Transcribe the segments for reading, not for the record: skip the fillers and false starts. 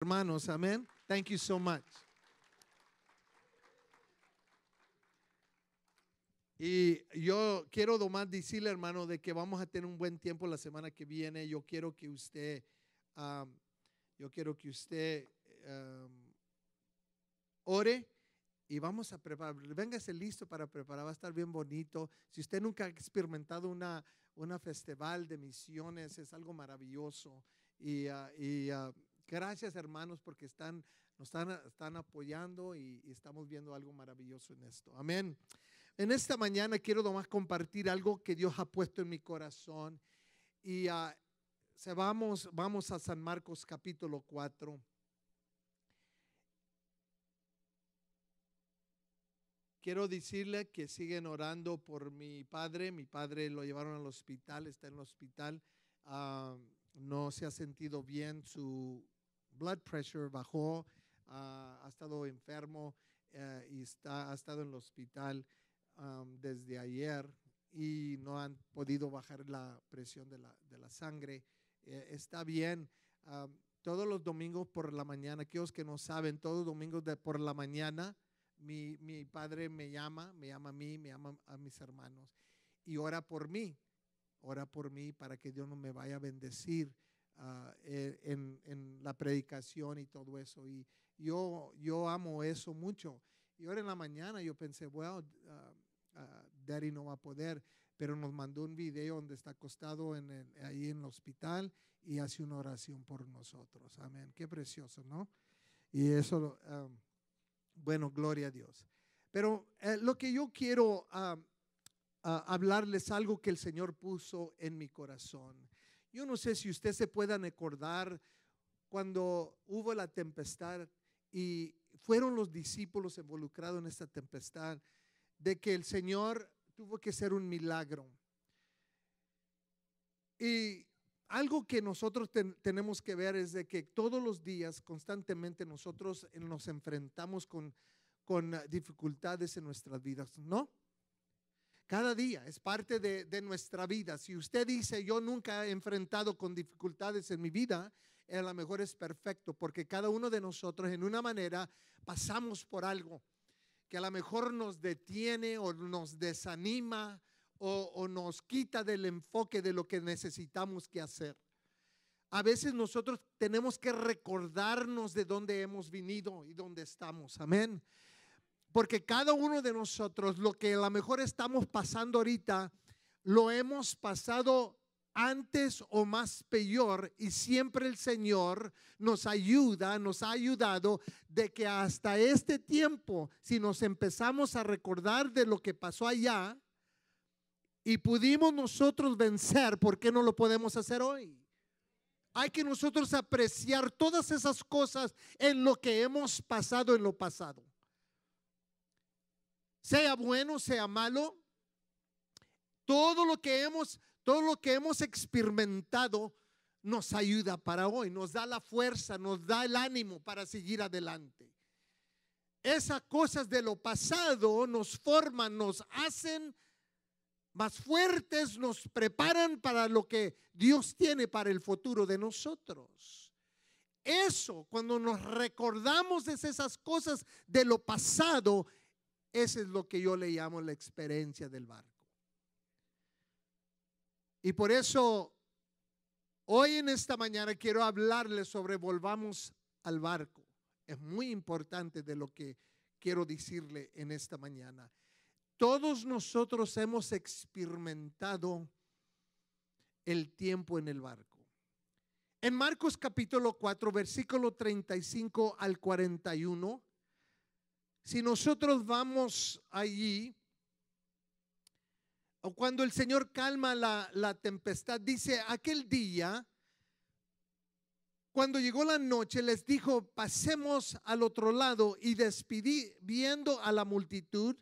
Hermanos, amén. Thank you so much. Y yo quiero nomás decirle, hermano, de que vamos a tener un buen tiempo la semana que viene. Yo quiero que usted, um, yo quiero que usted ore y vamos a preparar. Véngase listo para preparar, va a estar bien bonito. Si usted nunca ha experimentado una festival de misiones, es algo maravilloso. Gracias, hermanos, porque están apoyando y estamos viendo algo maravilloso en esto. Amén. En esta mañana quiero nomás compartir algo que Dios ha puesto en mi corazón. Y vamos a San Marcos capítulo 4. Quiero decirle que siguen orando por mi padre. Mi padre lo llevaron al hospital, está en el hospital. No se ha sentido bien, su blood pressure bajó, ha estado enfermo y ha estado en el hospital desde ayer y no han podido bajar la presión de la sangre. Está bien. Todos los domingos por la mañana, aquellos que no saben, todos los domingos por la mañana, mi padre me llama a mí, me llama a mis hermanos y ora por mí para que Dios no me vaya a bendecir en la predicación y todo eso. Y yo amo eso mucho. Y ahora en la mañana yo pensé, well, Daddy no va a poder, pero nos mandó un video donde está acostado ahí en el hospital y hace una oración por nosotros. Amén. Qué precioso, ¿no? Y eso, bueno, gloria a Dios. Pero lo que yo quiero hablarles, algo que el Señor puso en mi corazón. Yo no sé si ustedes se puedan acordar cuando hubo la tempestad y fueron los discípulos involucrados en esta tempestad, de que el Señor tuvo que hacer un milagro. Y algo que nosotros tenemos que ver es de que todos los días, constantemente, nosotros nos enfrentamos con dificultades en nuestras vidas, ¿no? Cada día es parte de nuestra vida. Si usted dice, yo nunca he enfrentado con dificultades en mi vida, a lo mejor es perfecto, porque cada uno de nosotros en una manera pasamos por algo que a lo mejor nos detiene o nos desanima o nos quita del enfoque de lo que necesitamos que hacer. A veces nosotros tenemos que recordarnos de dónde hemos venido y dónde estamos. Amén. Porque cada uno de nosotros, lo que a lo mejor estamos pasando ahorita, lo hemos pasado antes o más peor, y siempre el Señor nos ha ayudado de que hasta este tiempo, si nos empezamos a recordar de lo que pasó allá y pudimos nosotros vencer, ¿por qué no lo podemos hacer hoy? Hay que nosotros apreciar todas esas cosas en lo que hemos pasado en lo pasado. Sea bueno, sea malo, todo lo que hemos experimentado nos ayuda para hoy, nos da la fuerza, nos da el ánimo para seguir adelante. Esas cosas de lo pasado nos forman, nos hacen más fuertes, nos preparan para lo que Dios tiene para el futuro de nosotros. Eso, cuando nos recordamos de esas cosas de lo pasado, eso es lo que yo le llamo la experiencia del barco. Y por eso hoy en esta mañana quiero hablarles sobre volvamos al barco. Es muy importante de lo que quiero decirle en esta mañana. Todos nosotros hemos experimentado el tiempo en el barco. En Marcos capítulo 4, versículo 35 al 41, si nosotros vamos allí, o cuando el Señor calma la tempestad, dice, aquel día, cuando llegó la noche, les dijo, pasemos al otro lado, y despidiendo a la multitud,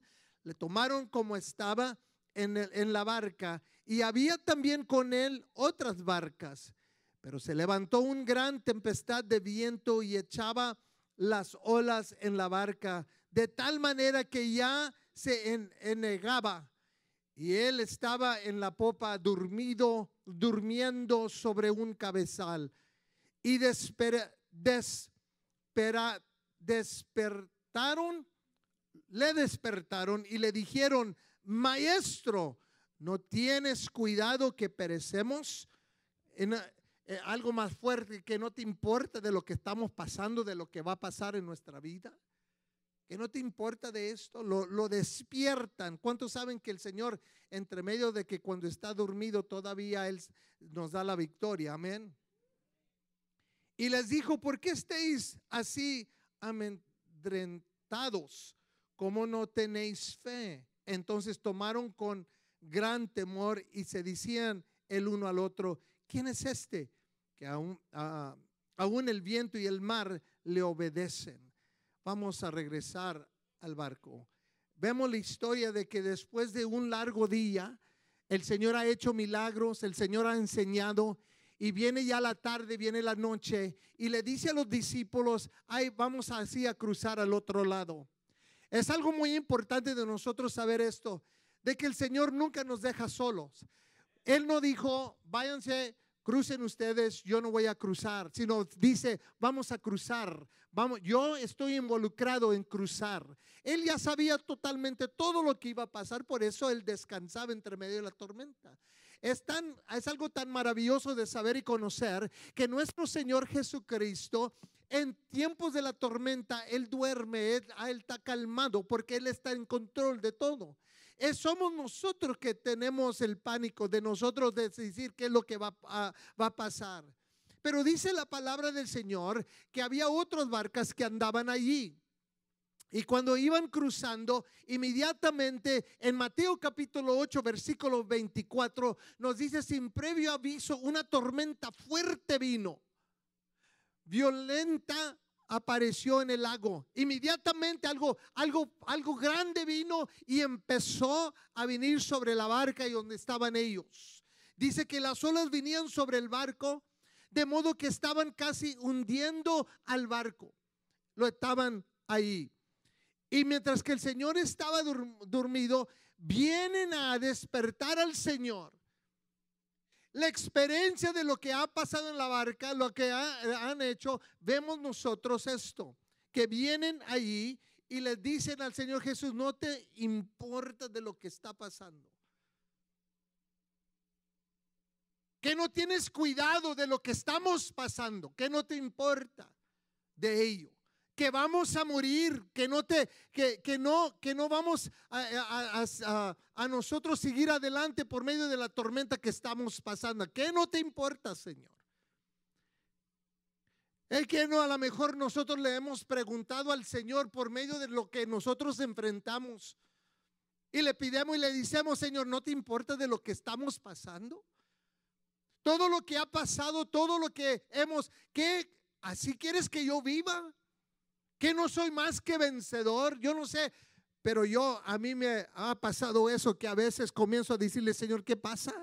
le tomaron como estaba en la barca, y había también con él otras barcas, pero se levantó una gran tempestad de viento y echaba las olas en la barca, de tal manera que ya se enegaba. Y él estaba en la popa durmiendo sobre un cabezal. Y le despertaron y le dijeron: Maestro, ¿no tienes cuidado que perecemos? Algo más fuerte, que no te importa de lo que estamos pasando, de lo que va a pasar en nuestra vida. Que no te importa de esto. Lo despiertan. ¿Cuántos saben que el Señor, entre medio de que cuando está dormido todavía Él nos da la victoria? Amén. Y les dijo: ¿por qué estáis así amedrentados? ¿Cómo no tenéis fe? Entonces tomaron con gran temor y se decían el uno al otro: ¿quién es este que aún el viento y el mar le obedecen? Vamos a regresar al barco. Vemos la historia de que después de un largo día, el Señor ha hecho milagros, el Señor ha enseñado, y viene ya la tarde, viene la noche, y le dice a los discípulos: ay, vamos así a cruzar al otro lado. Es algo muy importante de nosotros saber esto, de que el Señor nunca nos deja solos. Él no dijo: váyanse, crucen ustedes, yo no voy a cruzar, sino dice: vamos a cruzar. Vamos, yo estoy involucrado en cruzar. Él ya sabía totalmente todo lo que iba a pasar, por eso Él descansaba entre medio de la tormenta. Es algo tan maravilloso de saber y conocer que nuestro Señor Jesucristo, en tiempos de la tormenta, Él duerme, Él está calmado, porque Él está en control de todo. Somos nosotros que tenemos el pánico de nosotros de decir qué es lo que va a pasar. Pero dice la palabra del Señor que había otras barcas que andaban allí. Y cuando iban cruzando, inmediatamente en Mateo capítulo 8, versículo 24, nos dice: sin previo aviso, una tormenta fuerte vino, violenta, apareció en el lago. Inmediatamente algo grande vino y empezó a venir sobre la barca y donde estaban ellos. Dice que las olas venían sobre el barco, de modo que estaban casi hundiendo al barco. Lo estaban ahí. Y mientras que el Señor estaba dormido, vienen a despertar al Señor. La experiencia de lo que ha pasado en la barca, lo que han hecho, vemos nosotros esto, que vienen allí y les dicen al Señor Jesús: no te importa de lo que está pasando, que no tienes cuidado de lo que estamos pasando, que no te importa de ello, que vamos a morir, que no vamos a nosotros seguir adelante por medio de la tormenta que estamos pasando. ¿Qué no te importa, Señor? Es que no, a lo mejor nosotros le hemos preguntado al Señor por medio de lo que nosotros enfrentamos y le pidemos y le decimos: Señor, ¿no te importa de lo que estamos pasando? Todo lo que ha pasado, todo lo que ¿qué? ¿Así quieres que yo viva? ¿Que no soy más que vencedor? Yo no sé, pero a mí me ha pasado eso, que a veces comienzo a decirle: Señor, ¿qué pasa?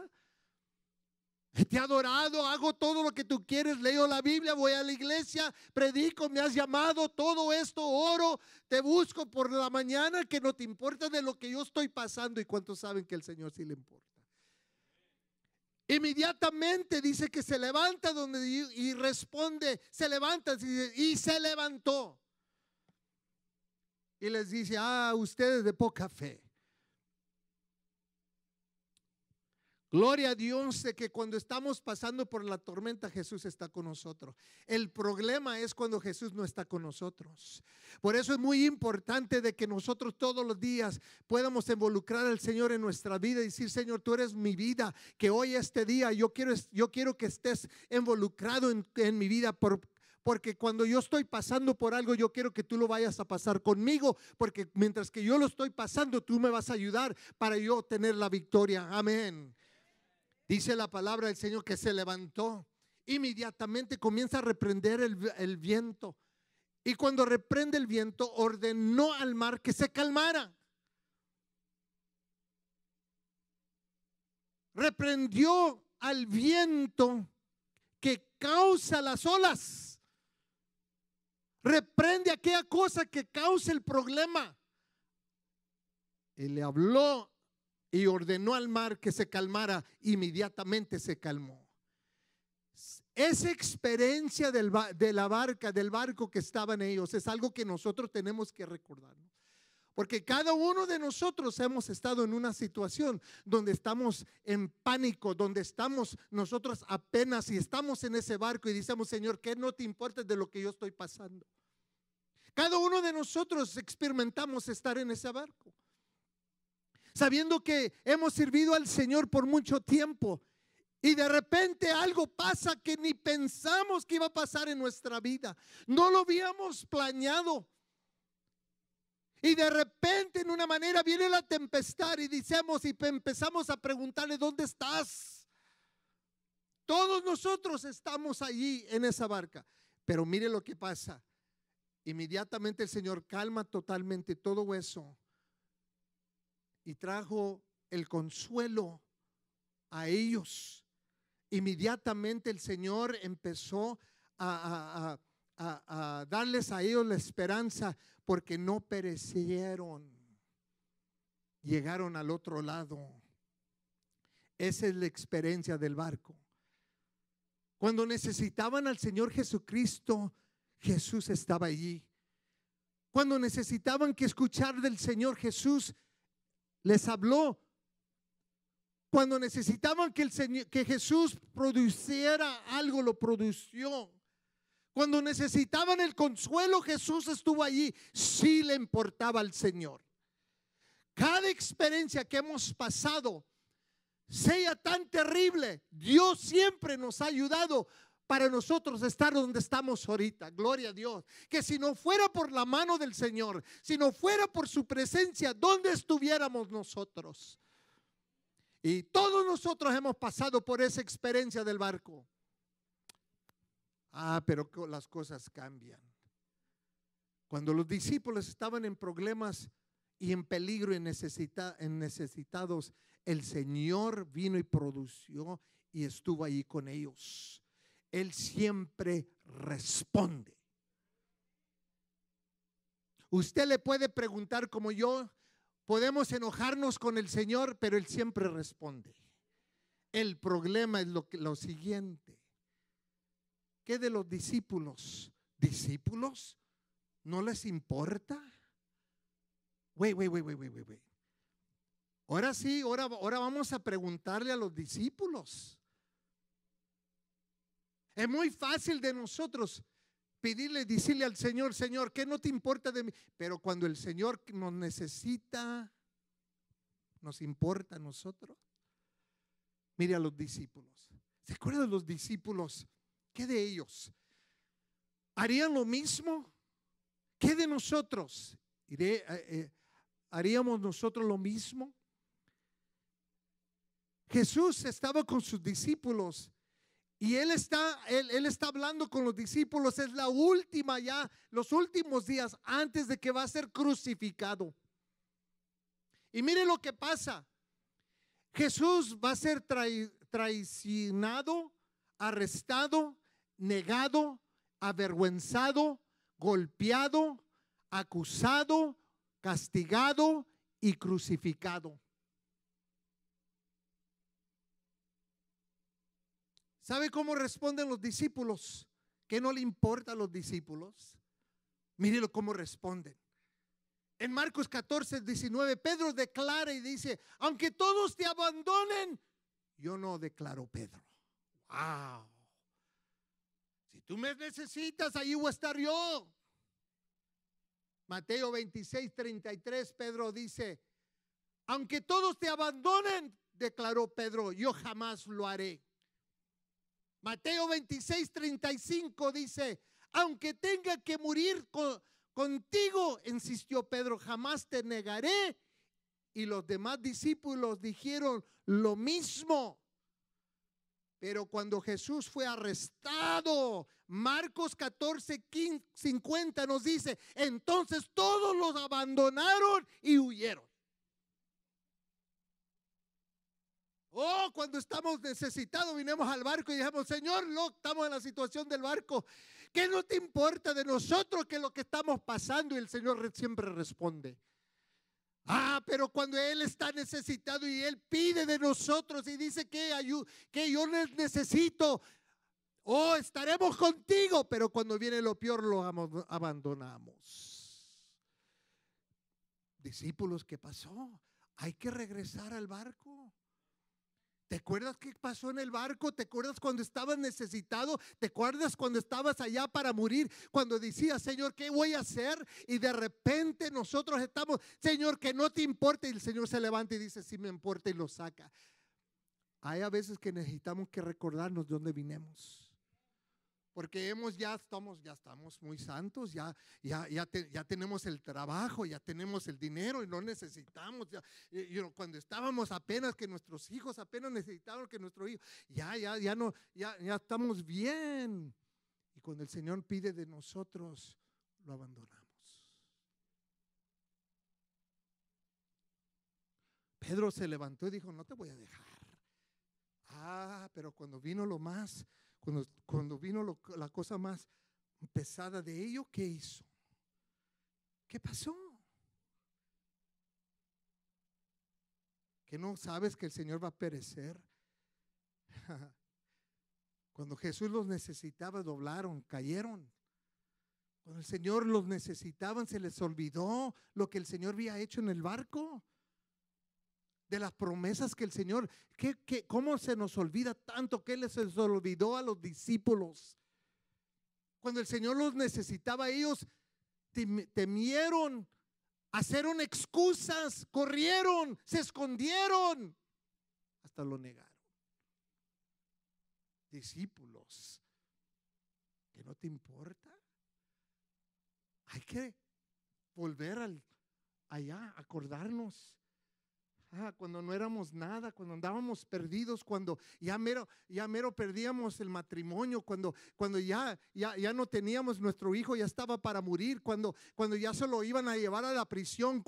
Te he adorado, hago todo lo que tú quieres, leo la Biblia, voy a la iglesia, predico, me has llamado, todo esto, oro, te busco por la mañana, que no te importa de lo que yo estoy pasando. ¿Y cuántos saben que al Señor sí le importa? Inmediatamente dice que se levanta y responde, se levanta y se levantó. Y les dice: ustedes de poca fe. Gloria a Dios de que cuando estamos pasando por la tormenta, Jesús está con nosotros. El problema es cuando Jesús no está con nosotros. Por eso es muy importante de que nosotros todos los días podamos involucrar al Señor en nuestra vida y decir: Señor, tú eres mi vida, que hoy este día yo quiero que estés involucrado en mi vida, porque cuando yo estoy pasando por algo, yo quiero que tú lo vayas a pasar conmigo, porque mientras que yo lo estoy pasando, tú me vas a ayudar para yo tener la victoria. Amén. Dice la palabra del Señor que se levantó, inmediatamente comienza a reprender el viento, y cuando reprende el viento, ordenó al mar que se calmara. Reprendió al viento que causa las olas. Reprende aquella cosa que causa el problema. Y le habló y ordenó al mar que se calmara. Inmediatamente se calmó. Esa experiencia de la barca, del barco que estaban ellos, es algo que nosotros tenemos que recordar. Porque cada uno de nosotros hemos estado en una situación donde estamos en pánico, donde estamos nosotros apenas y estamos en ese barco y decimos, Señor, ¿qué no te importa de lo que yo estoy pasando? Cada uno de nosotros experimentamos estar en ese barco, sabiendo que hemos servido al Señor por mucho tiempo y de repente algo pasa que ni pensamos que iba a pasar en nuestra vida. No lo habíamos planeado. Y de repente en una manera viene la tempestad y empezamos a preguntarle, ¿dónde estás? Todos nosotros estamos allí en esa barca. Pero mire lo que pasa. Inmediatamente el Señor calma totalmente todo eso y trajo el consuelo a ellos. Inmediatamente el Señor empezó a darles a ellos la esperanza, porque no perecieron, llegaron al otro lado. Esa es la experiencia del barco. Cuando necesitaban al Señor Jesucristo, Jesús estaba allí. Cuando necesitaban que escuchar del Señor, Jesús les habló. Cuando necesitaban que Jesús produciera algo, lo produció. Cuando necesitaban el consuelo, Jesús estuvo allí. Sí le importaba al Señor. Cada experiencia que hemos pasado, sea tan terrible, Dios siempre nos ha ayudado para nosotros estar donde estamos ahorita. Gloria a Dios. Que si no fuera por la mano del Señor, si no fuera por su presencia, ¿dónde estuviéramos nosotros? Y todos nosotros hemos pasado por esa experiencia del barco. Pero las cosas cambian. Cuando los discípulos estaban en problemas y en peligro y necesitados, el Señor vino y produció y estuvo ahí con ellos. Él siempre responde. Usted le puede preguntar como yo, podemos enojarnos con el Señor, pero Él siempre responde. El problema es lo siguiente. ¿Qué de los discípulos? ¿Discípulos? ¿No les importa? Wait. Ahora sí, ahora vamos a preguntarle a los discípulos. Es muy fácil de nosotros decirle al Señor, Señor, ¿qué no te importa de mí? Pero cuando el Señor nos necesita, ¿nos importa a nosotros? Mire a los discípulos. ¿Se acuerdan de los discípulos? ¿Qué de ellos? ¿Harían lo mismo? ¿Qué de nosotros? ¿Haríamos nosotros lo mismo? Jesús estaba con sus discípulos y él está hablando con los discípulos. Es la última ya, los últimos días antes de que va a ser crucificado. Y mire lo que pasa. Jesús va a ser traicionado, arrestado, negado, avergüenzado, golpeado, acusado, castigado y crucificado. ¿Sabe cómo responden los discípulos? ¿Qué no le importa a los discípulos? Mírelo cómo responden. En Marcos 14:19, Pedro declara y dice, aunque todos te abandonen, yo no declaro, Pedro. Wow. Si tú me necesitas, ahí voy a estar yo. Mateo 26:33, Pedro dice, aunque todos te abandonen, declaró Pedro, yo jamás lo haré. Mateo 26:35 dice, aunque tenga que morir contigo, insistió Pedro, jamás te negaré. Y los demás discípulos dijeron lo mismo. Pero cuando Jesús fue arrestado, Marcos 14:50 nos dice, entonces todos los abandonaron y huyeron. Cuando estamos necesitados, vinimos al barco y dijimos, Señor, estamos en la situación del barco. ¿Qué no te importa de nosotros que lo que estamos pasando? Y el Señor siempre responde. Pero cuando Él está necesitado y Él pide de nosotros y dice que yo necesito, Oh, estaremos contigo, pero cuando viene lo peor lo abandonamos. Discípulos, ¿qué pasó? Hay que regresar al barco. ¿Te acuerdas qué pasó en el barco? ¿Te acuerdas cuando estabas necesitado? ¿Te acuerdas cuando estabas allá para morir? Cuando decías, Señor, ¿qué voy a hacer? Y de repente nosotros estamos, Señor, que no te importa. Y el Señor se levanta y dice, sí me importa, y lo saca. Hay a veces que necesitamos que recordarnos de dónde vinimos. Porque ya estamos muy santos, ya tenemos el trabajo, ya tenemos el dinero y no necesitamos. Cuando estábamos apenas que nuestros hijos apenas necesitaban que nuestro hijo, ya estamos bien. Y cuando el Señor pide de nosotros, lo abandonamos. Pedro se levantó y dijo, no te voy a dejar. Pero cuando vino lo más, cuando vino la cosa más pesada de ello, ¿qué hizo? ¿Qué pasó? ¿Que no sabes que el Señor va a perecer? Cuando Jesús los necesitaba, doblaron, cayeron. Cuando el Señor los necesitaba, se les olvidó lo que el Señor había hecho en el barco. De las promesas que el Señor, ¿cómo se nos olvida tanto? ¿Qué les olvidó a los discípulos? Cuando el Señor los necesitaba, ellos temieron, hicieron excusas, corrieron, se escondieron, hasta lo negaron. Discípulos, ¿que no te importa? Hay que volver allá, acordarnos. Cuando no éramos nada, cuando andábamos perdidos, cuando ya mero perdíamos el matrimonio, cuando ya no teníamos nuestro hijo, ya estaba para morir, cuando ya se lo iban a llevar a la prisión,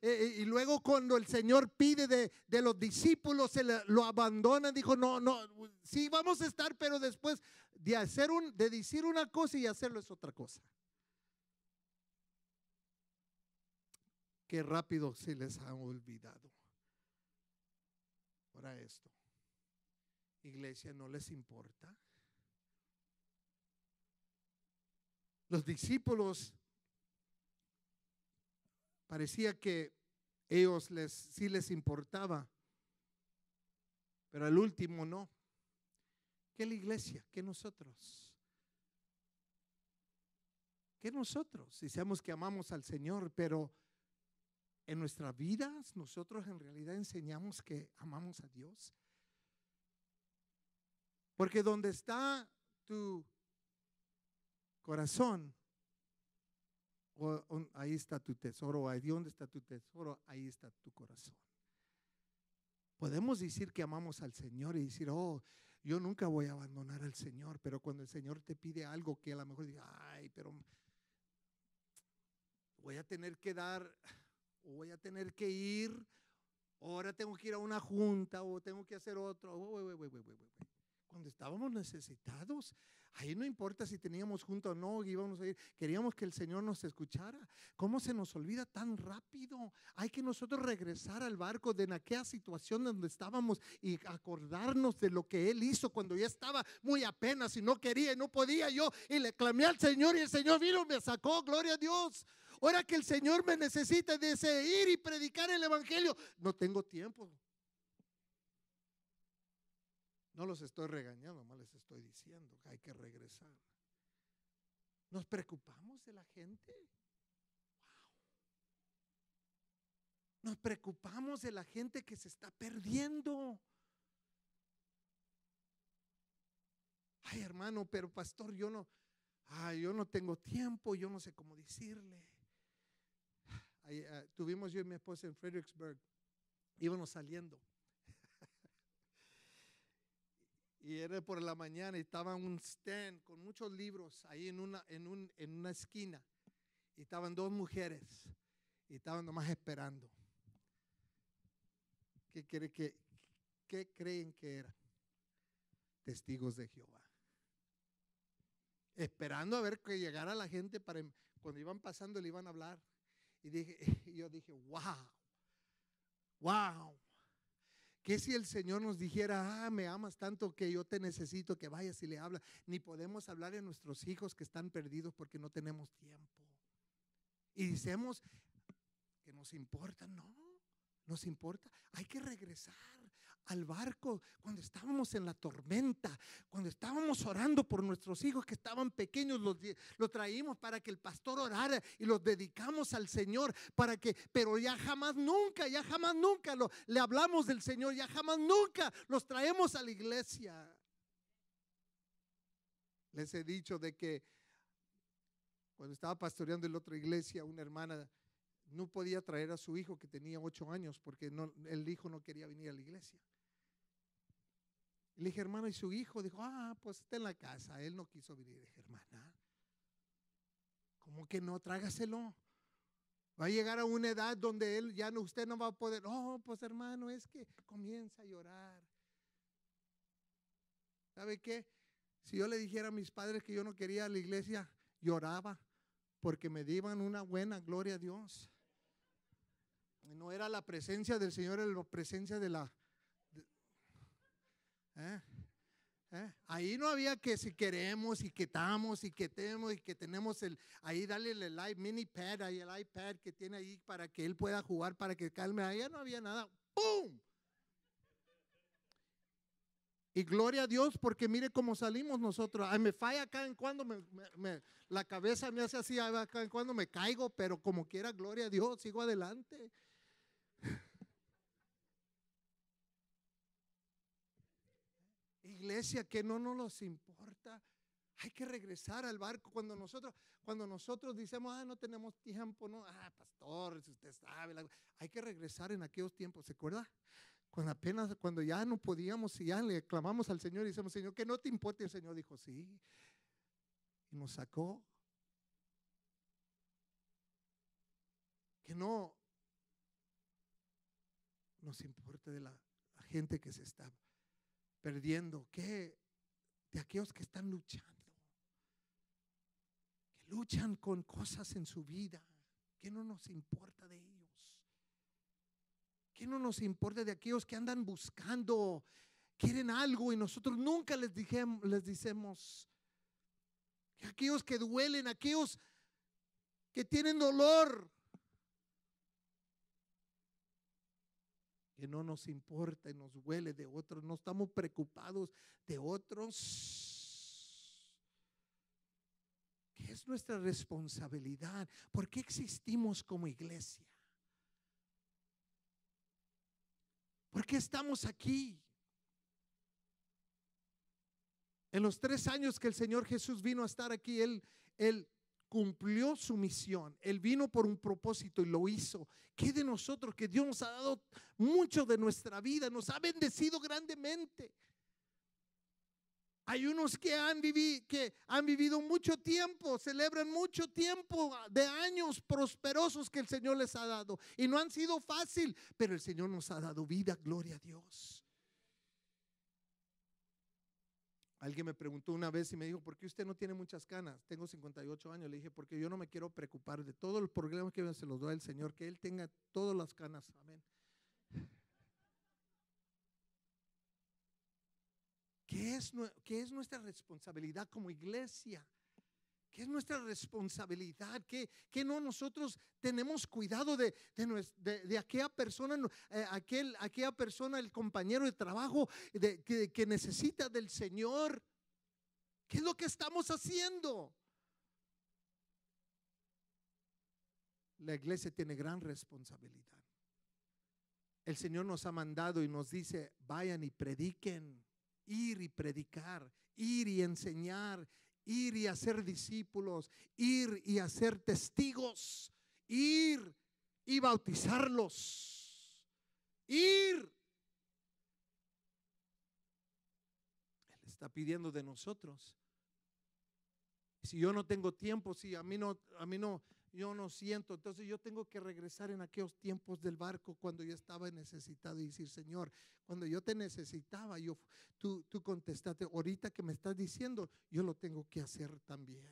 y luego cuando el Señor pide de los discípulos, lo abandonan, dijo, no, sí vamos a estar, pero después de decir una cosa y hacerlo es otra cosa. Qué rápido se les ha olvidado. Ahora esto, iglesia, ¿no les importa? Los discípulos parecía que ellos sí les importaba, pero al último no. ¿Qué la iglesia? ¿Qué nosotros? ¿Qué nosotros? Decíamos que amamos al Señor, pero en nuestras vidas nosotros en realidad enseñamos que amamos a Dios. Porque donde está tu corazón, ahí está tu tesoro. Ahí donde está tu tesoro, ahí está tu corazón. Podemos decir que amamos al Señor y decir, yo nunca voy a abandonar al Señor, pero cuando el Señor te pide algo que a lo mejor diga, pero voy a tener que dar, o voy a tener que ir, o ahora tengo que ir a una junta, o tengo que hacer otro. Cuando estábamos necesitados, ahí no importa si teníamos junta o no, íbamos a ir, queríamos que el Señor nos escuchara. ¿Cómo se nos olvida tan rápido? Hay que nosotros regresar al barco de aquella situación donde estábamos y acordarnos de lo que Él hizo cuando ya estaba muy apenas y no quería y no podía yo, y le clamé al Señor y el Señor vino y me sacó, gloria a Dios. Ahora que el Señor me necesita de ir y predicar el evangelio, no tengo tiempo. No los estoy regañando, más les estoy diciendo que hay que regresar. ¿Nos preocupamos de la gente? Nos preocupamos de la gente que se está perdiendo. Ay, hermano, pero pastor, yo no tengo tiempo, yo no sé cómo decirle. Tuvimos yo y mi esposa en Fredericksburg, íbamos saliendo. Y era por la mañana y estaba un stand con muchos libros ahí en una esquina. Y estaban dos mujeres y estaban nomás esperando. ¿Qué creen que eran? Testigos de Jehová. Esperando a ver que llegara la gente para cuando iban pasando le iban a hablar. Y yo dije, wow. ¿Qué si el Señor nos dijera, me amas tanto que yo te necesito que vayas y le hablas? Ni podemos hablar a nuestros hijos que están perdidos porque no tenemos tiempo. Y decimos que nos importa. No, nos importa. Hay que regresar al barco cuando estábamos en la tormenta, cuando estábamos orando por nuestros hijos que estaban pequeños, los traímos para que el pastor orara y los dedicamos al Señor pero ya jamás nunca le hablamos del Señor, ya jamás nunca los traemos a la iglesia. Les he dicho de que cuando estaba pastoreando en la otra iglesia, una hermana no podía traer a su hijo que tenía 8 años porque el hijo no quería venir a la iglesia. Le dije, hermano, y su hijo dijo, pues está en la casa, él no quiso venir. Le dije, hermana, ¿cómo que no? Trágaselo. Va a llegar a una edad donde usted no va a poder. Pues hermano, es que comienza a llorar. ¿Sabe qué? Si yo le dijera a mis padres que yo no quería a la iglesia, lloraba porque me daban una buena, gloria a Dios. No era la presencia del Señor, era la presencia de la... Ahí no había que si queremos y que estamos y que tenemos ahí dale el mini pad, ahí el iPad que tiene ahí para que él pueda jugar, para que calme. Ahí no había nada. ¡Pum! Y gloria a Dios porque mire cómo salimos nosotros. Me falla acá en cuando la cabeza me hace así, acá en cuando me caigo, pero como quiera, gloria a Dios, sigo adelante. Iglesia, que no nos importa. Hay que regresar al barco cuando nosotros decimos, no tenemos tiempo, no, pastor, si usted sabe, hay que regresar en aquellos tiempos. ¿Se acuerda? Cuando ya no podíamos y ya le clamamos al Señor y decimos, Señor, que no te importe. El Señor dijo, sí, y nos sacó. Que no nos importe de la gente que se está perdiendo, que de aquellos que están luchando, que luchan con cosas en su vida, que no nos importa de ellos, que no nos importa de aquellos que andan buscando, quieren algo y nosotros nunca les decimos, que aquellos que duelen, aquellos que tienen dolor, que no nos importa y nos duele de otros, no estamos preocupados de otros, que es nuestra responsabilidad. ¿Por qué existimos como iglesia? ¿Por qué estamos aquí? En los 3 años que el Señor Jesús vino a estar aquí, Él cumplió su misión. Él vino por un propósito y lo hizo. ¿Qué de nosotros? Que Dios nos ha dado mucho de nuestra vida, nos ha bendecido grandemente. Hay unos que han vivido mucho tiempo, celebran mucho tiempo de años prosperosos que el Señor les ha dado y no han sido fácil, pero el Señor nos ha dado vida, gloria a Dios. Alguien me preguntó una vez y me dijo, ¿por qué usted no tiene muchas canas? Tengo 58 años. Le dije, porque yo no me quiero preocupar de todos los problemas que se los da el Señor, que Él tenga todas las canas. Amén. ¿Qué es nuestra responsabilidad como iglesia? ¿Qué es nuestra responsabilidad? ¿Qué no nosotros tenemos cuidado de aquella persona, aquella persona, el compañero de trabajo que necesita del Señor? ¿Qué es lo que estamos haciendo? La iglesia tiene gran responsabilidad. El Señor nos ha mandado y nos dice, vayan y prediquen, ir y predicar, ir y enseñar, ir y hacer discípulos, ir y hacer testigos, ir y bautizarlos, ir. Él está pidiendo de nosotros. Si yo no tengo tiempo, si yo no siento, entonces yo tengo que regresar en aquellos tiempos del barco cuando yo estaba necesitado y decir, Señor, cuando yo te necesitaba, tú contestaste, ahorita que me estás diciendo, yo lo tengo que hacer también.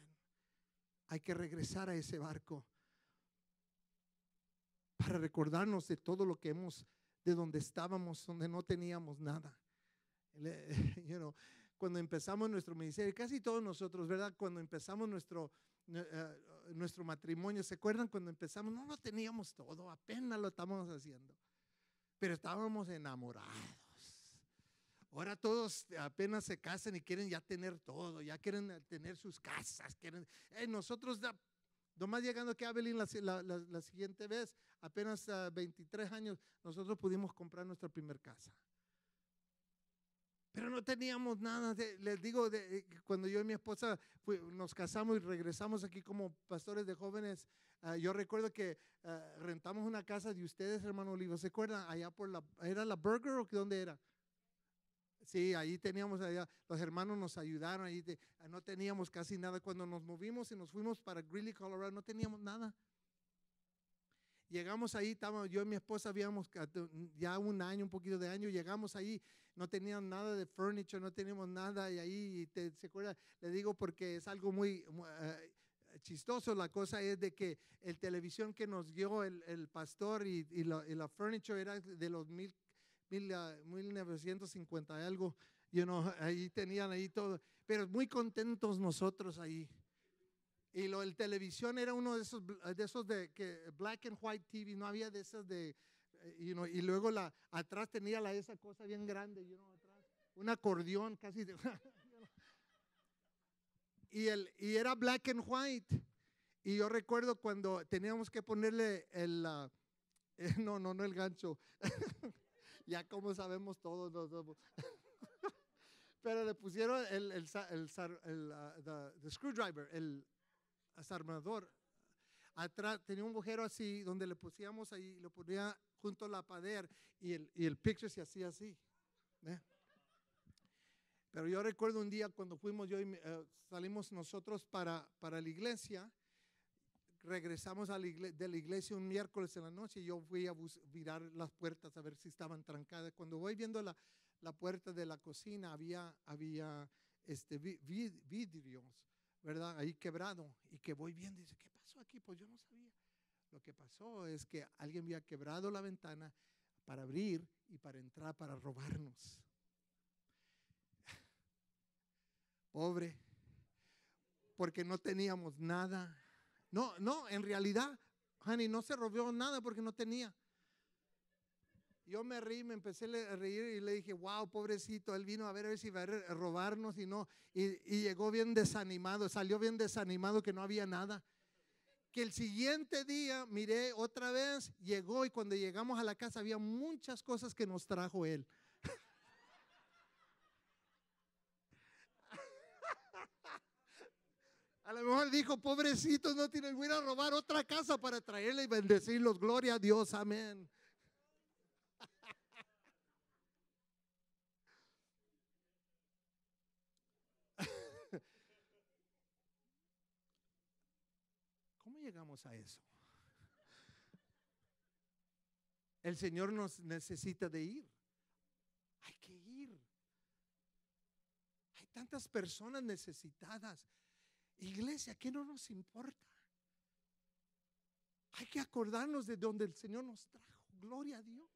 Hay que regresar a ese barco para recordarnos de todo lo que hemos de donde estábamos, donde no teníamos nada. Cuando empezamos nuestro ministerio, casi todos nosotros, ¿verdad? Cuando empezamos nuestro matrimonio, ¿se acuerdan cuando empezamos? No lo teníamos todo, apenas lo estábamos haciendo, pero estábamos enamorados. Ahora todos apenas se casan y quieren ya tener todo, ya quieren tener sus casas, nosotros nomás llegando aquí a Belín la siguiente vez, apenas 23 años, nosotros pudimos comprar nuestra primera casa. Pero no teníamos nada. Les digo, cuando yo y mi esposa nos casamos y regresamos aquí como pastores de jóvenes, yo recuerdo que rentamos una casa de ustedes, hermano Olivo. ¿Se acuerdan? Allá ¿era la Burger o dónde era? Sí, ahí teníamos, allá, los hermanos nos ayudaron, ahí no teníamos casi nada. Cuando nos movimos y nos fuimos para Greeley, Colorado, no teníamos nada. Llegamos ahí, yo y mi esposa habíamos ya un año, un poquito de año, llegamos ahí, no tenían nada de furniture, no teníamos nada, y ahí, ¿se acuerda? Le digo porque es algo muy chistoso. La cosa es de que el televisión que nos dio el pastor y la furniture era de los 1950 y algo, ahí tenían ahí todo, pero muy contentos nosotros ahí. Y el televisión era uno de esos de que black and white TV, no había de esas de, y luego atrás tenía esa cosa bien grande, atrás, un acordeón casi. Y era black and white. Y yo recuerdo cuando teníamos que ponerle no el gancho, ya como sabemos todos, pero le pusieron el screwdriver, el desarmador. Atrás tenía un agujero así donde le pusiéramos ahí, lo ponía junto a la pared y el picture se hacía así. Pero yo recuerdo un día cuando fuimos, salimos nosotros para la iglesia, regresamos de la iglesia un miércoles en la noche y yo fui a mirar las puertas a ver si estaban trancadas. Cuando voy viendo la puerta de la cocina había vidrios, ¿verdad? Ahí quebrado, y que voy viendo y dice, ¿qué pasó aquí? Pues yo no sabía. Lo que pasó es que alguien había quebrado la ventana para abrir y para entrar, para robarnos. Pobre, porque no teníamos nada. No, en realidad, honey, no se robó nada porque no tenía. Yo me reí, me empecé a reír y le dije, wow, pobrecito, él vino a ver si iba a robarnos y no. Y llegó bien desanimado, salió bien desanimado que no había nada. Que el siguiente día, miré otra vez, llegó y cuando llegamos a la casa había muchas cosas que nos trajo él. A lo mejor dijo, pobrecitos, no tienen, voy a ir a robar otra casa para traerle y bendecirlos. Gloria a Dios, amén. ¿Cómo llegamos a eso? El Señor nos necesita de ir. Hay que ir. Hay tantas personas necesitadas. Iglesia, ¿qué no nos importa? Hay que acordarnos de donde el Señor nos trajo. Gloria a Dios.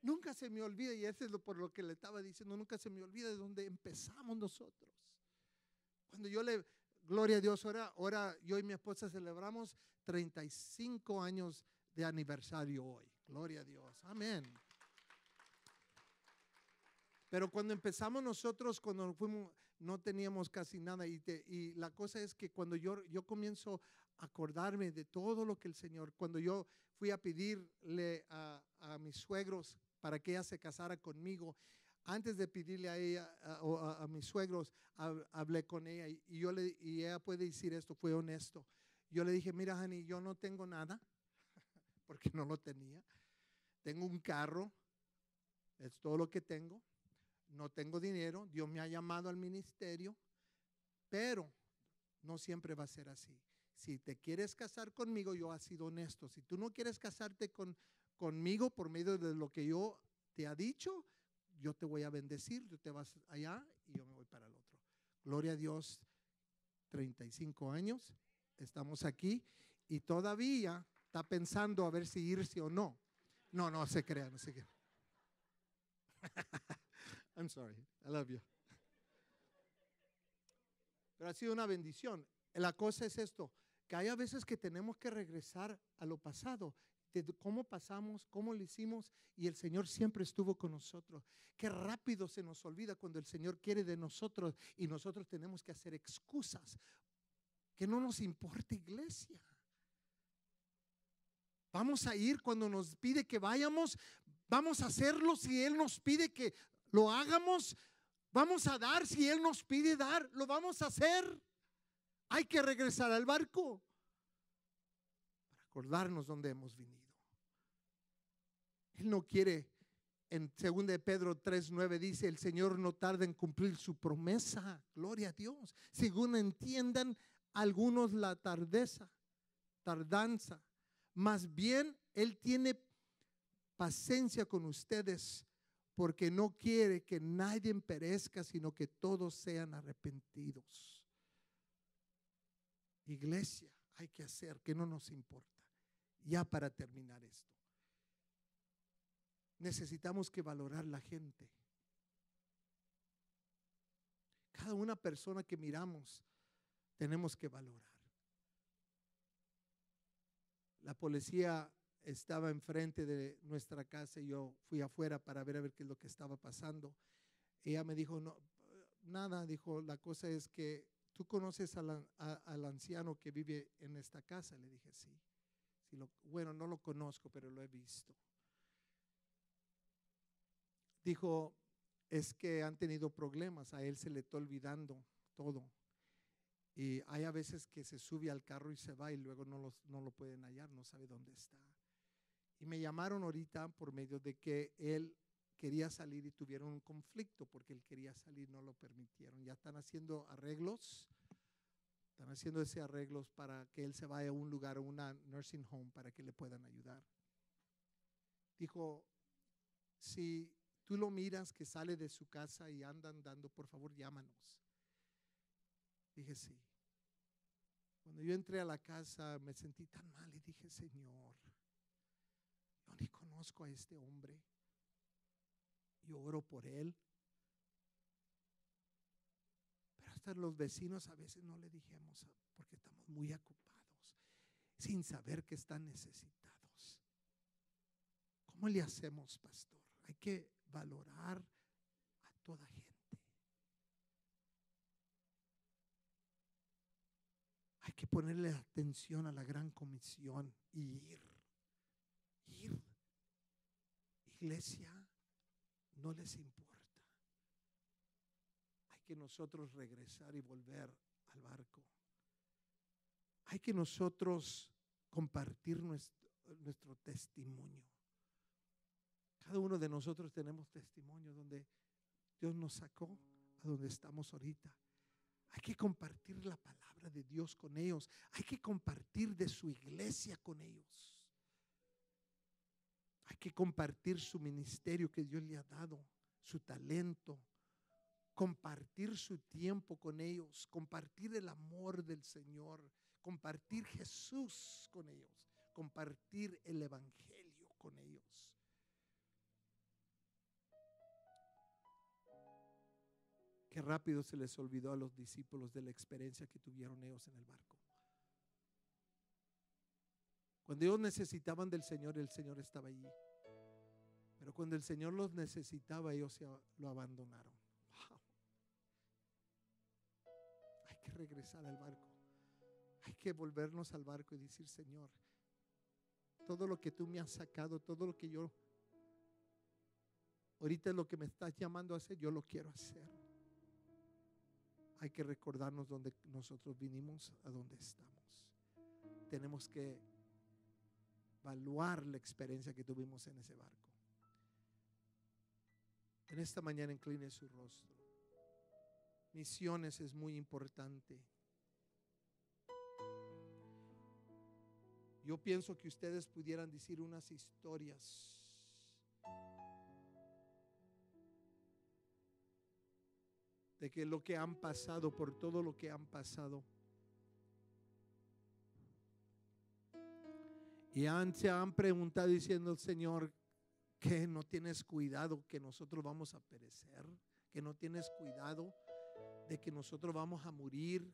Nunca se me olvida, y eso es por lo que le estaba diciendo, nunca se me olvida de donde empezamos nosotros. Cuando gloria a Dios, ahora yo y mi esposa celebramos 35 años de aniversario hoy. Gloria a Dios, amén. Pero cuando empezamos nosotros, cuando fuimos, no teníamos casi nada. Y la cosa es que cuando yo comienzo a acordarme de todo lo que el Señor, cuando yo fui a pedirle a mis suegros para que ella se casara conmigo, antes de pedirle a ella o a mis suegros, hablé con ella y ella puede decir esto, fue honesto. Yo le dije, mira, honey, yo no tengo nada, porque no lo tenía. Tengo un carro, es todo lo que tengo. No tengo dinero, Dios me ha llamado al ministerio, pero no siempre va a ser así. Si te quieres casar conmigo, yo he sido honesto. Si tú no quieres casarte conmigo por medio de lo que yo te he dicho, yo te voy a bendecir, tú te vas allá y yo me voy para el otro. Gloria a Dios, 35 años, estamos aquí y todavía está pensando a ver si irse o no. No se crea, no se crea. I'm sorry, I love you. Pero ha sido una bendición. La cosa es esto, que hay a veces que tenemos que regresar a lo pasado, de cómo pasamos, cómo lo hicimos, y el Señor siempre estuvo con nosotros. Qué rápido se nos olvida cuando el Señor quiere de nosotros y nosotros tenemos que hacer excusas. Que no nos importa, iglesia. Vamos a ir cuando nos pide que vayamos, vamos a hacerlo si Él nos pide que lo hagamos, vamos a dar si Él nos pide dar, lo vamos a hacer. Hay que regresar al barco para acordarnos dónde hemos venido. Él no quiere, en 2 de Pedro 3:9 dice, el Señor no tarda en cumplir su promesa, gloria a Dios, según entiendan algunos la tardanza, más bien Él tiene paciencia con ustedes, porque no quiere que nadie perezca, sino que todos sean arrepentidos. Iglesia, hay que hacer que no nos importa. Ya para terminar esto, necesitamos que valorar la gente. Cada una persona que miramos tenemos que valorar. La policía estaba enfrente de nuestra casa y yo fui afuera para ver qué es lo que estaba pasando. Ella me dijo, no, nada, dijo, la cosa es que ¿tú conoces al anciano que vive en esta casa? Le dije, sí. Bueno, no lo conozco, pero lo he visto. Dijo, es que han tenido problemas, a él se le está olvidando todo. Y hay a veces que se sube al carro y se va y luego no lo pueden hallar, no sabe dónde está. Y me llamaron ahorita por medio de que él quería salir y tuvieron un conflicto porque él quería salir, no lo permitieron. Ya están haciendo arreglos, para que él se vaya a un lugar, a una nursing home, para que le puedan ayudar. Dijo, si tú lo miras que sale de su casa y anda andando, por favor llámanos. Dije, sí. Cuando yo entré a la casa me sentí tan mal y dije, Señor, yo ni conozco a este hombre. Yo oro por él. Pero hasta los vecinos a veces no le dijimos porque estamos muy ocupados, sin saber que están necesitados. ¿Cómo le hacemos, pastor? Hay que valorar a toda gente. Hay que ponerle atención a la gran comisión y ir. Iglesia, no les importa. Hay que nosotros regresar y volver al barco. Hay que nosotros compartir nuestro testimonio. Cada uno de nosotros tenemos testimonio donde Dios nos sacó a donde estamos ahorita. Hay que compartir la palabra de Dios con ellos. Hay que compartir de su iglesia con ellos. Hay que compartir su ministerio que Dios le ha dado, su talento. Compartir su tiempo con ellos. Compartir el amor del Señor. Compartir Jesús con ellos. Compartir el evangelio con ellos. Qué rápido se les olvidó a los discípulos de la experiencia que tuvieron ellos en el barco. Cuando ellos necesitaban del Señor, el Señor estaba allí. Pero cuando el Señor los necesitaba, ellos lo abandonaron. Wow. Hay que regresar al barco. Hay que volvernos al barco y decir, Señor, todo lo que tú me has sacado, todo lo que yo ahorita es lo que me estás llamando a hacer, yo lo quiero hacer. Hay que recordarnos dónde nosotros vinimos, a dónde estamos. Tenemos que evaluar la experiencia que tuvimos en ese barco. En esta mañana incline su rostro. Misiones es muy importante. Yo pienso que ustedes pudieran decir unas historias de que lo que han pasado, por todo lo que han pasado, y se han preguntado diciendo, Señor, ¿Qué? ¿No tienes cuidado que nosotros vamos a perecer? ¿Que no tienes cuidado de que nosotros vamos a morir,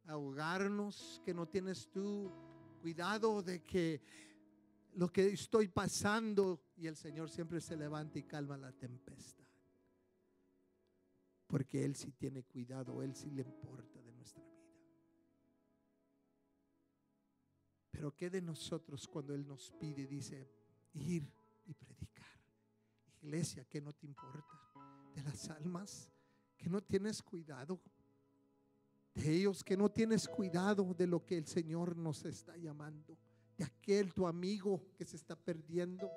a ahogarnos? ¿Que no tienes tú cuidado de que lo que estoy pasando? Y el Señor siempre se levanta y calma la tempestad, porque Él sí tiene cuidado, Él sí le importa de nuestra vida. Pero ¿qué de nosotros cuando Él nos pide, dice, ir y predicar? Iglesia, ¿qué no te importa de las almas? ¿Que no tienes cuidado de ellos? ¿Que no tienes cuidado de lo que el Señor nos está llamando? De aquel tu amigo que se está perdiendo.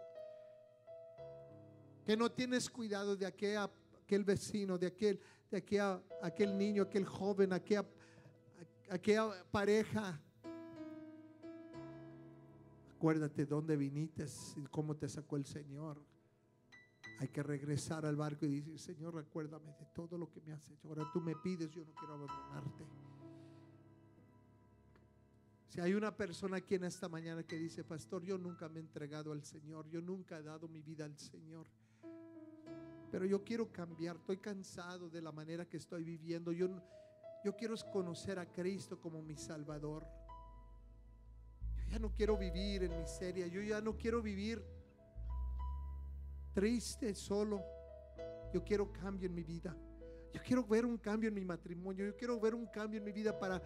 ¿Que no tienes cuidado de aquel vecino, de aquel niño, aquel joven, aquella pareja? Acuérdate dónde viniste y cómo te sacó el Señor. Hay que regresar al barco y decir, Señor, recuérdame de todo lo que me has hecho. Ahora tú me pides, yo no quiero abandonarte. Si hay una persona aquí en esta mañana que dice, pastor, yo nunca me he entregado al Señor, yo nunca he dado mi vida al Señor, pero yo quiero cambiar, estoy cansado de la manera que estoy viviendo, yo quiero conocer a Cristo como mi Salvador. Yo ya no quiero vivir en miseria, yo ya no quiero vivir triste, solo. Yo quiero cambio en mi vida. Yo quiero ver un cambio en mi matrimonio. Yo quiero ver un cambio en mi vida para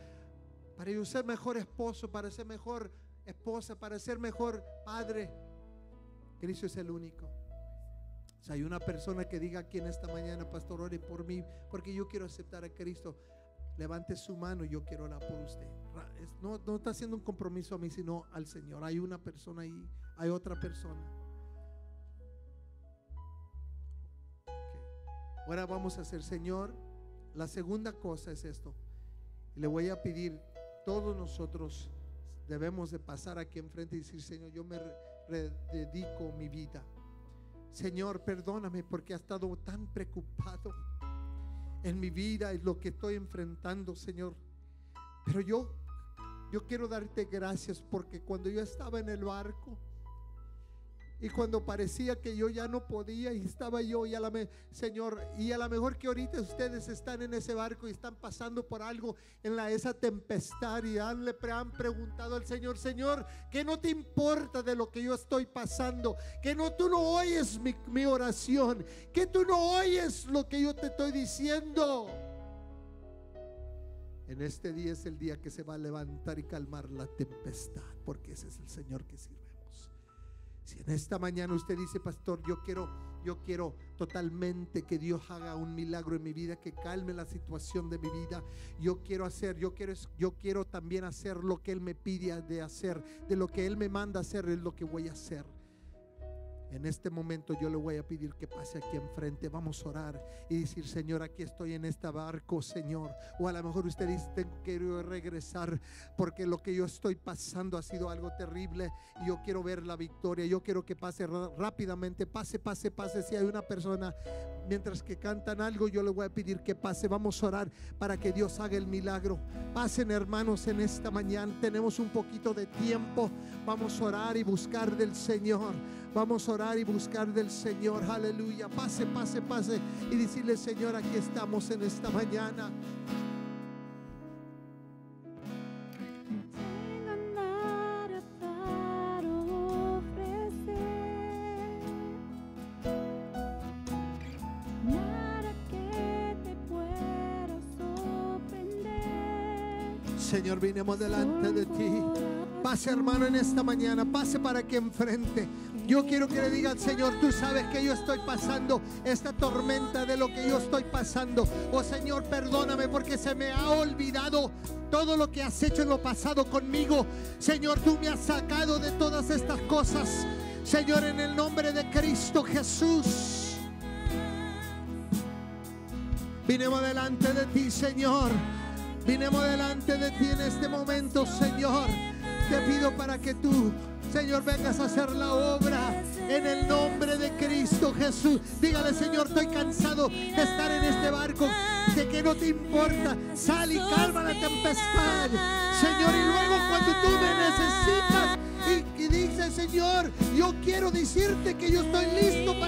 yo ser mejor esposo, para ser mejor esposa, para ser mejor padre. Cristo es el único. Si hay una persona que diga aquí en esta mañana, pastor, ore por mí, porque yo quiero aceptar a Cristo, levante su mano, yo quiero orar por usted. No está haciendo un compromiso a mí, sino al Señor. Hay una persona ahí, hay otra persona. Ahora vamos a hacer, Señor, la segunda cosa es esto. Y le voy a pedir, todos nosotros debemos de pasar aquí enfrente y decir, Señor, yo me dedico mi vida. Señor, perdóname porque he estado tan preocupado en mi vida y lo que estoy enfrentando, Señor. Pero yo quiero darte gracias porque cuando yo estaba en el barco y cuando parecía que yo ya no podía y estaba yo Señor, y a lo mejor que ahorita ustedes están en ese barco y están pasando por algo en esa tempestad y han preguntado al Señor, Señor, que no te importa de lo que yo estoy pasando, que tú no oyes mi oración, que tú no oyes lo que yo te estoy diciendo. En este día es el día que se va a levantar y calmar la tempestad, porque ese es el Señor que sirvemos. Si en esta mañana usted dice, pastor, yo quiero totalmente que Dios haga un milagro en mi vida, que calme la situación de mi vida. Yo quiero también hacer lo que Él me pide de hacer, de lo que Él me manda hacer es lo que voy a hacer. En este momento yo le voy a pedir que pase aquí enfrente. Vamos a orar y decir, Señor, aquí estoy en este barco, Señor. O a lo mejor usted dice, tengo que regresar porque lo que yo estoy pasando ha sido algo terrible y yo quiero ver la victoria. Yo quiero que pase rápidamente, pase. Si hay una persona, mientras que cantan algo, yo le voy a pedir que pase. Vamos a orar para que Dios haga el milagro. Pasen, hermanos, en esta mañana. Tenemos un poquito de tiempo. Vamos a orar y buscar del Señor. Vamos a orar y buscar del Señor. Aleluya. Pase y decirle, Señor, aquí estamos en esta mañana. Señor, vinimos delante de ti. Pase, hermano, en esta mañana. Pase para que enfrente. Yo quiero que le diga al Señor, tú sabes que yo estoy pasando esta tormenta de lo que yo estoy pasando. Oh Señor, perdóname porque se me ha olvidado todo lo que has hecho en lo pasado conmigo. Señor, tú me has sacado de todas estas cosas. Señor, en el nombre de Cristo Jesús, vinimos delante de ti, Señor. Vinimos delante de ti en este momento, Señor. Te pido para que tú, Señor, vengas a hacer la obra en el nombre de Cristo Jesús. Dígale, Señor, estoy cansado de estar en este barco, de que no te importa. Sal y calma la tempestad, Señor, y luego cuando tú me necesitas, y dice: Señor, yo quiero decirte que yo estoy listo para